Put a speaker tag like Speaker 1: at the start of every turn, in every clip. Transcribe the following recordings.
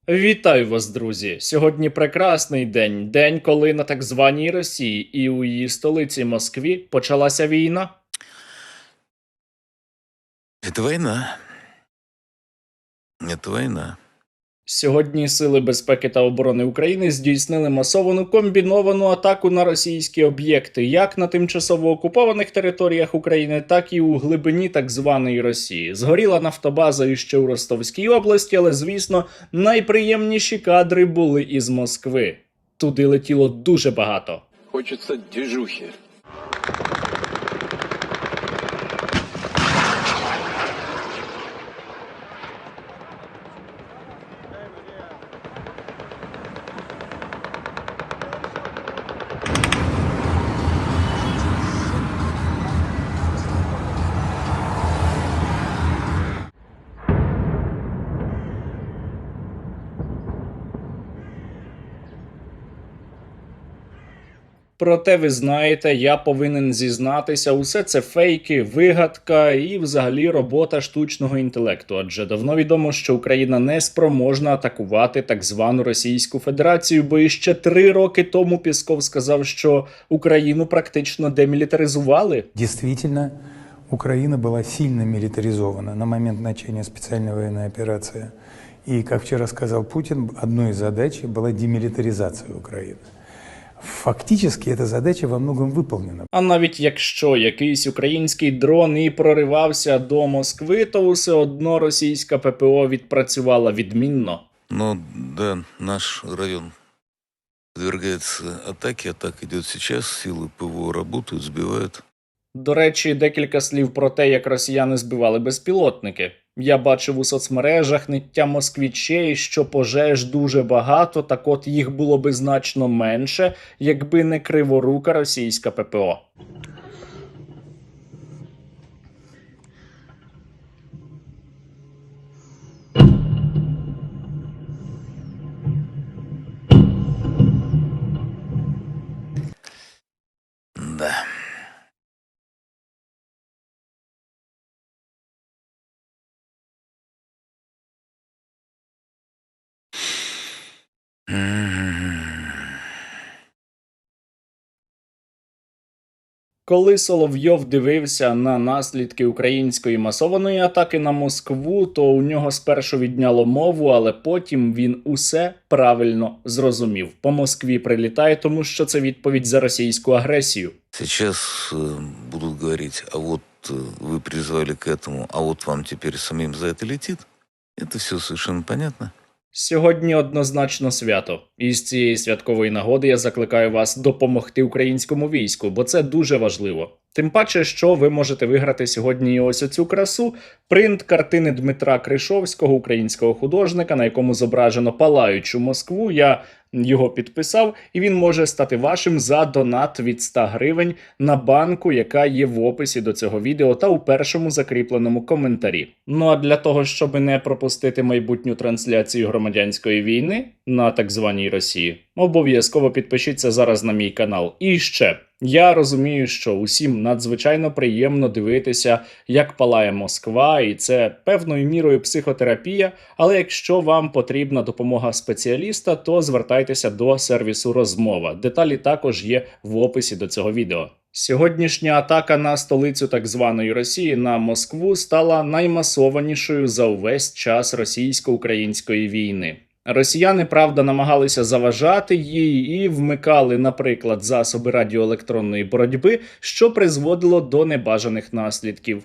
Speaker 1: Вітаю вас, друзі! Сьогодні прекрасний день. День, коли на так званій Росії і у її столиці Москві почалася війна.
Speaker 2: Это война. Это война.
Speaker 1: Сьогодні Сили безпеки та оборони України здійснили масовану комбіновану атаку на російські об'єкти як на тимчасово окупованих територіях України, так і у глибині так званої Росії. Згоріла нафтобаза іще у Ростовській області, але, звісно, найприємніші кадри були із Москви. Туди летіло дуже багато.
Speaker 3: Хочется движухи.
Speaker 1: Проте, ви знаєте, я повинен зізнатися, усе це фейки, вигадка і взагалі робота штучного інтелекту. Адже давно відомо, що Україна не спроможна атакувати так звану Російську Федерацію, бо іще 3 роки тому Пєсков сказав, що Україну практично демілітаризували.
Speaker 4: Действительно, Украина была сильно милитаризована на момент начала специальной военной операции. И, как вчера сказал Путин, одной из задач была демилитаризация Украины. Фактически эта задача во многом выполнена.
Speaker 1: А навіть якщо якийсь український дрон і проривався до Москви, то все одно російська ППО відпрацювала відмінно.
Speaker 2: Но да, наш район подвергается атаке. Атака идет сейчас, силы ПВО работают, сбивают.
Speaker 1: До речі, декілька слів про те, як росіяни збивали безпілотники. Я бачив у соцмережах ниття москвічей, що пожеж дуже багато, так от їх було би значно менше, якби не криворука російська ППО.
Speaker 2: Да.
Speaker 1: Коли Соловйов дивився на наслідки української масованої атаки на Москву, то у нього спершу відняло мову, але потім він усе правильно зрозумів. По Москві прилітає, тому що це відповідь за російську агресію.
Speaker 2: Сейчас будут говорить, а вот вы призвали к этому, а вот вам теперь самим за это летит. Это все совершенно понятно.
Speaker 1: Сьогодні однозначно свято. І з цієї святкової нагоди я закликаю вас допомогти українському війську, бо це дуже важливо. Тим паче, що ви можете виграти сьогодні ось оцю красу – принт картини Дмитра Кришовського, українського художника, на якому зображено палаючу Москву. Я його підписав, і він може стати вашим за донат від 100 гривень на банку, яка є в описі до цього відео та у першому закріпленому коментарі. Ну а для того, щоб не пропустити майбутню трансляцію громадянської війни на так званій Росії, обов'язково підпишіться зараз на мій канал. І ще, я розумію, що усім надзвичайно приємно дивитися, як палає Москва, і це певною мірою психотерапія, але якщо вам потрібна допомога спеціаліста, то звертайтеся до сервісу «Розмова». Деталі також є в описі до цього відео. Сьогоднішня атака на столицю так званої Росії, на Москву, стала наймасованішою за увесь час російсько-української війни. Росіяни, правда, намагалися заважати їй і вмикали, наприклад, засоби радіоелектронної боротьби, що призводило до небажаних наслідків.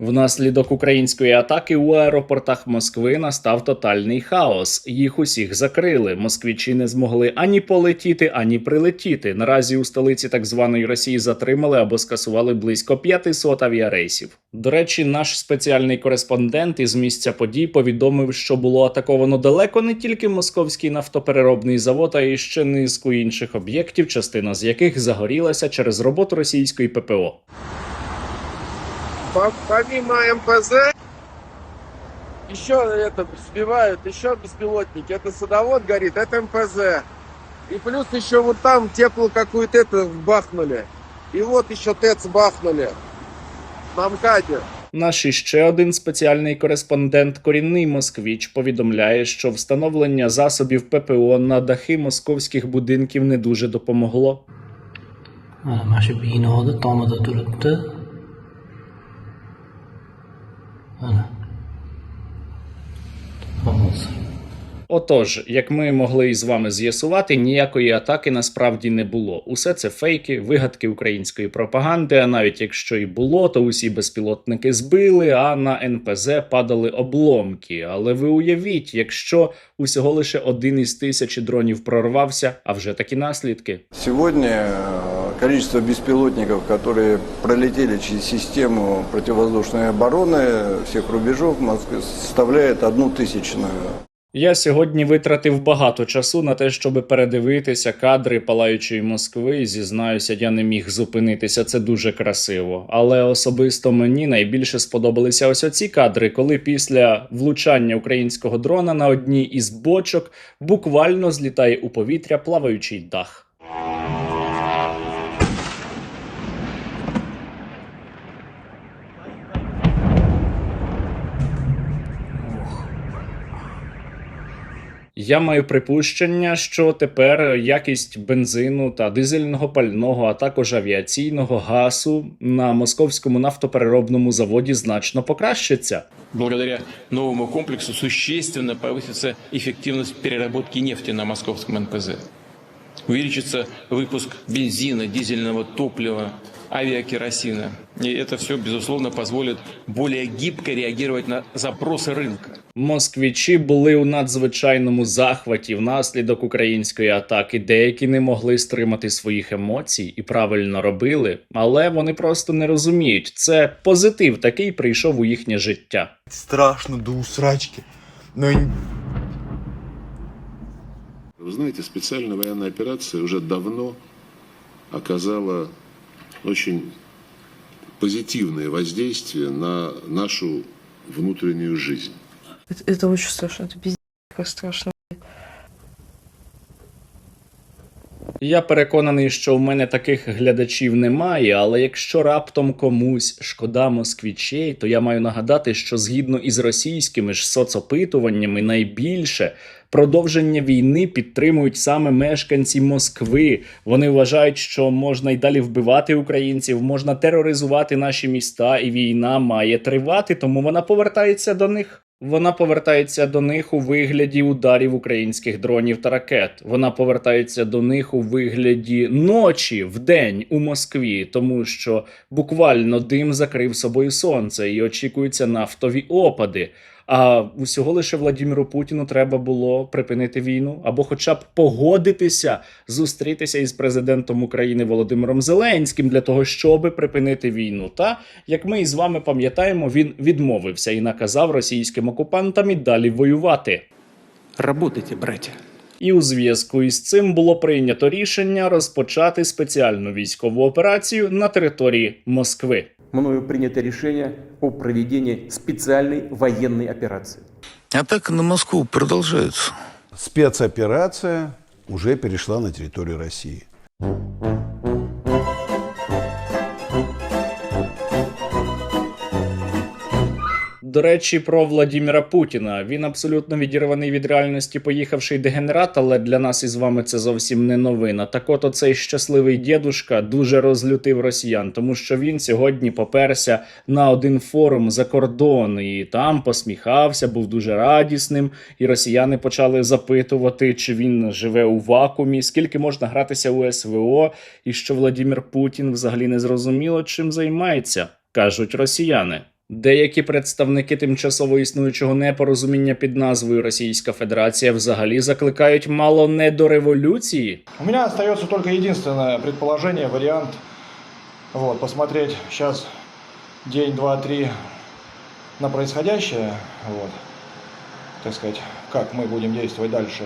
Speaker 1: Внаслідок української атаки у аеропортах Москви настав тотальний хаос. Їх усіх закрили. Москвичі не змогли ані полетіти, ані прилетіти. Наразі у столиці так званої Росії затримали або скасували близько 500 авіарейсів. До речі, наш спеціальний кореспондент із місця подій повідомив, що було атаковано далеко не тільки московський нафтопереробний завод, а й ще низку інших об'єктів, частина з яких загорілася через роботу російської ППО.
Speaker 3: Помимо МПЗ, еще это сбивают, еще беспилотники. Это садовод горит, это МПЗ. И плюс еще вот там теплую какую-то это бахнули. И вот еще ТЭЦ бахнули на МКАДе.
Speaker 1: Наш іще один спеціальний кореспондент, корінний москвіч, повідомляє, що встановлення засобів ППО на дахи московських будинків не дуже допомогло.
Speaker 5: Mana shu binoda tomida turibdi. Mana. Hozir.
Speaker 1: Отож, як ми могли із вами з'ясувати, ніякої атаки насправді не було. Усе це фейки, вигадки української пропаганди, а навіть якщо і було, то усі безпілотники збили, а на НПЗ падали обломки. Але ви уявіть, якщо усього лише 1 із 1000 дронів прорвався, а вже такі наслідки.
Speaker 6: Сегодня количество беспилотников, которые пролетели через систему противовоздушной обороны всех рубежов Москвы, составляет 1/1000.
Speaker 1: Я сьогодні витратив багато часу на те, щоб передивитися кадри палаючої Москви, і зізнаюся, я не міг зупинитися, це дуже красиво. Але особисто мені найбільше сподобалися ось оці кадри, коли після влучання українського дрона на одній із бочок буквально злітає у повітря плаваючий дах. Я маю припущення, що тепер якість бензину та дизельного пального, а також авіаційного газу на московському нафтопереробному заводі значно покращиться.
Speaker 7: Благодаря новому комплексу существенно повысится эффективность переработки нефти на московском НПЗ. Увеличится выпуск бензина, дизельного топлива, авиакеросина. И это все, безусловно, позволит более гибко реагировать на запросы рынка.
Speaker 1: Москвичі були у надзвичайному захваті внаслідок української атаки. Деякі не могли стримати своїх емоцій і правильно робили, але вони просто не розуміють. Це позитив такий прийшов у їхнє життя.
Speaker 8: Страшно до усрачки. Но
Speaker 9: Вы знаете, специальная военная операция уже давно оказала очень позитивное воздействие на нашу внутреннюю жизнь.
Speaker 10: Это очень страшно, это пиздец как страшно.
Speaker 1: Я переконаний, що в мене таких глядачів немає, але якщо раптом комусь шкода москвічей, то я маю нагадати, що згідно із російськими ж соцопитуваннями найбільше продовження війни підтримують саме мешканці Москви. Вони вважають, що можна й далі вбивати українців, можна тероризувати наші міста, і війна має тривати, тому вона повертається до них. Вона повертається до них у вигляді ударів українських дронів та ракет. Вона повертається до них у вигляді ночі, вдень у Москві, тому що буквально дим закрив собою сонце і очікуються нафтові опади. А усього лише Владимиру Путіну треба було припинити війну або хоча б погодитися, зустрітися із президентом України Володимиром Зеленським для того, щоб припинити війну. Та, як ми із вами пам'ятаємо, він відмовився і наказав російським окупантам і далі воювати.
Speaker 7: Работайте, братья.
Speaker 1: І у зв'язку із цим було прийнято рішення розпочати спеціальну військову операцію на території Москви.
Speaker 11: Мною принято решение о проведении специальной военной операции.
Speaker 2: Атака на Москву продолжается.
Speaker 8: спецоперация уже перешла на территорию России.
Speaker 1: До речі, про Владіміра Путіна. Він абсолютно відірваний від реальності поїхавший дегенерат, але для нас із вами це зовсім не новина. Так от оцей щасливий дєдушка дуже розлютив росіян, тому що він сьогодні поперся на один форум за кордон і там посміхався, був дуже радісним, і росіяни почали запитувати, чи він живе у вакуумі, скільки можна гратися у СВО, і що Владімір Путін взагалі не зрозуміло, чим займається, кажуть росіяни. Деякі представники тимчасово існуючого непорозуміння під назвою Російська Федерація взагалі закликають мало не до революції.
Speaker 12: У меня остается только единственное предположение, вариант, посмотреть сейчас день, два, три на происходящее, так сказать, как мы будем действовать дальше.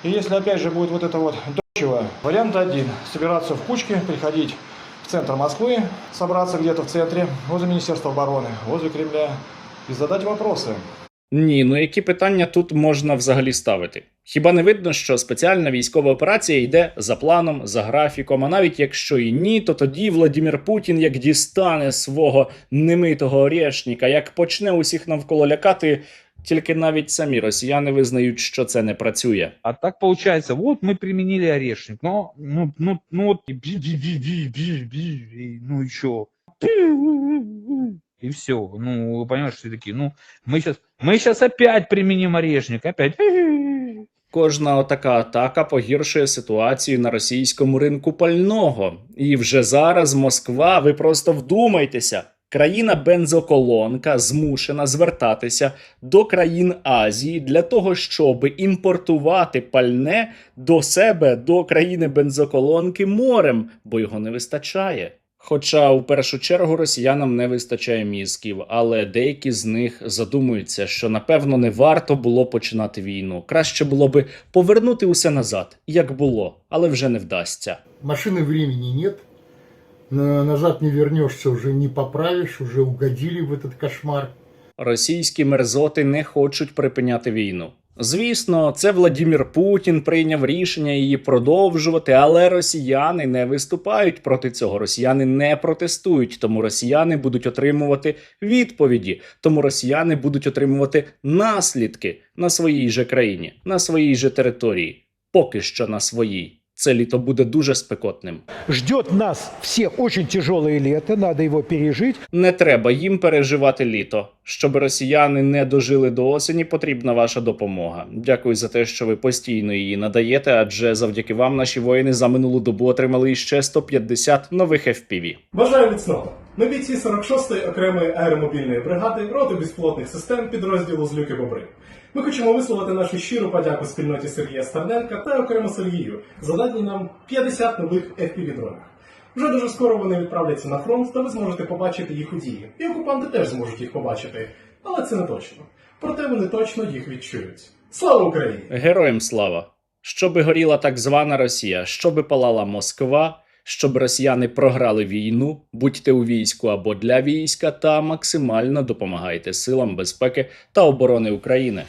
Speaker 12: И если опять же будет вот это вот дочево, вариант один, собираться в кучке, приходить в центр Москвы, собраться где-то в центре, возле Министерства обороны, возле Кремля и задать вопросы.
Speaker 1: Ні, ну які питання тут можна взагалі ставити? Хіба не видно, що спеціальна військова операція йде за планом, за графіком, а навіть якщо і ні, то тоді Владимир Путін як дістане свого немитого орешника, як почне усіх навколо лякати, тільки навіть самі росіяни визнають, що це не працює.
Speaker 13: А так получается, вот мы применили орешник, ну вот, ну и чё? И все. Ну, вы понимаете, что такие, ну, мы сейчас опять применим орешник, опять.
Speaker 1: Кожна отака атака погіршує ситуацію на російському ринку пального. І вже зараз Москва, ви просто вдумайтеся, країна-бензоколонка змушена звертатися до країн Азії для того, щоб імпортувати пальне до себе, до країни-бензоколонки морем, бо його не вистачає. Хоча, у першу чергу, росіянам не вистачає мізків, але деякі з них задумуються, що, напевно, не варто було починати війну. Краще було би повернути усе назад, як було, але вже не вдасться.
Speaker 14: Машины времени нет, назад не вернешься, уже не поправишь, уже угодили в этот кошмар.
Speaker 1: Російські мерзоти не хочуть припиняти війну. Звісно, це Владимир Путін прийняв рішення її продовжувати, але росіяни не виступають проти цього, росіяни не протестують, тому росіяни будуть отримувати відповіді, тому росіяни будуть отримувати наслідки на своїй же країні, на своїй же території, поки що на своїй. Це літо буде дуже спекотним.
Speaker 15: Ждет нас всех очень тяжелое лето, надо его пережить.
Speaker 1: Не треба їм переживати літо. Щоб росіяни не дожили до осені, потрібна ваша допомога. Дякую за те, що ви постійно її надаєте, адже завдяки вам наші воїни за минулу добу отримали іще 150 нових FPV.
Speaker 16: Бажаю міцного! Ми бійці 46-ї окремої аеромобільної бригади роти безпілотних систем підрозділу Злюки-Бобри. Ми хочемо висловити нашу щиру подяку спільноті Сергія Стерненка та окремо Сергію за надані нам 50 нових FPV-дронів. Вже дуже скоро вони відправляться на фронт, та ви зможете побачити їх у дії. І окупанти теж зможуть їх побачити. Але це не точно. Проте вони точно їх відчують. Слава Україні!
Speaker 1: Героям слава! Щоби горіла так звана Росія, щоби палала Москва, щоб росіяни програли війну, будьте у війську або для війська та максимально допомагайте силам безпеки та оборони України.